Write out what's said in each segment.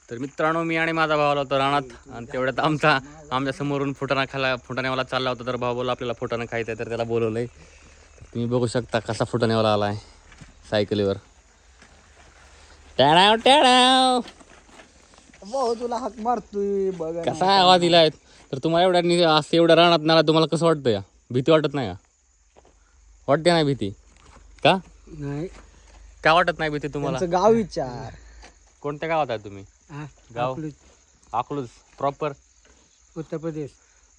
तर मित्रांनो मी आणि माझा भाव आला होता रानात आणि तेवढ्यात आमच्या समोरून फुटाण्यावाला चालला होता. तर भाऊ बोला आपल्याला फुटाणं खायचं आहे तर त्याला बोलवलंय. तुम्ही बघू शकता कसा फुटाण्यावाला आला आहे सायकलीवर. टॅडाव टॅडाव भाऊ तुला हाक मारतोय बघा कसा आवाज दिलाय. तर तुम्हाला एवढ्या रानात नाला तुम्हाला कसं वाटतं या? भीती वाटत नाही का? वाटते नाही भीती का? नाही का वाटत नाही भीती तुम्हाला? गाव विचार. कोणत्या गावात आहे तुम्ही? गाव अकलूज प्रॉपर उत्तर प्रदेश.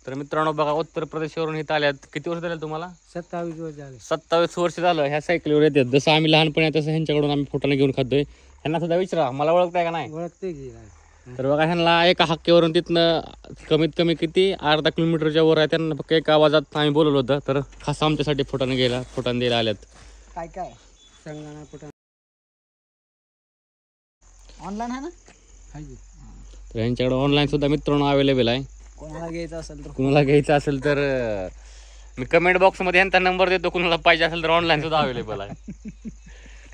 तर मित्रांनो बघा उत्तर प्रदेशवरून इथं आल्यात. किती वर्ष झाले तुम्हाला? 27 वर्ष झाले. 27 वर्ष झालं ह्या सायकलीवर येतात. जसं आम्ही लहानपणी आहे तसं ह्यांच्याकडून आम्ही फुटाणे घेऊन खातोय. ह्यांना सुद्धा विचारा मला ओळखताय का नाही? ओळखते की. तर बघा ह्यांना एका हक्केवरून तिथनं कमीत कमी किती अर्धा किलोमीटरच्या वर आहे. त्यांना फक्त एका आवाजात आम्ही बोलवलं होतं. तर खास आमच्यासाठी फुटाणे द्यायला आल्यात. काय काय सांगा फुटाणा ऑनलाईन आहे ना? तर ह्यांच्याकडे ऑनलाईन सुद्धा मित्रांनो अवेलेबल आहे. कोणाला घ्यायचं असेल तर मी कमेंट बॉक्समध्ये ह्यांचा नंबर देतो. कुणाला पाहिजे असेल तर ऑनलाईन सुद्धा अवेलेबल आहे.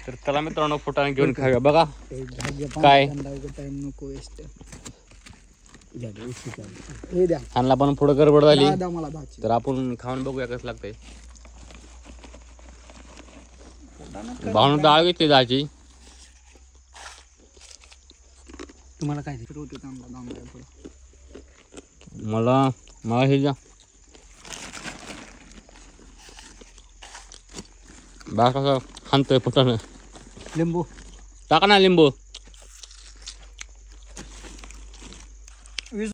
तर चला मित्रांनो फुटाणे घेऊन खाऊया. बघा काय नको वेस्ट. ह्यांना पण पुढं गडबड झाली तर आपण खाऊन बघूया कसं लागतंय. भावना डाळ घेतली डाळची. तुम्हाला काय मला हे द्या. बा कसं खातोय फुटाणं. लिंबू टाका ना लिंबू.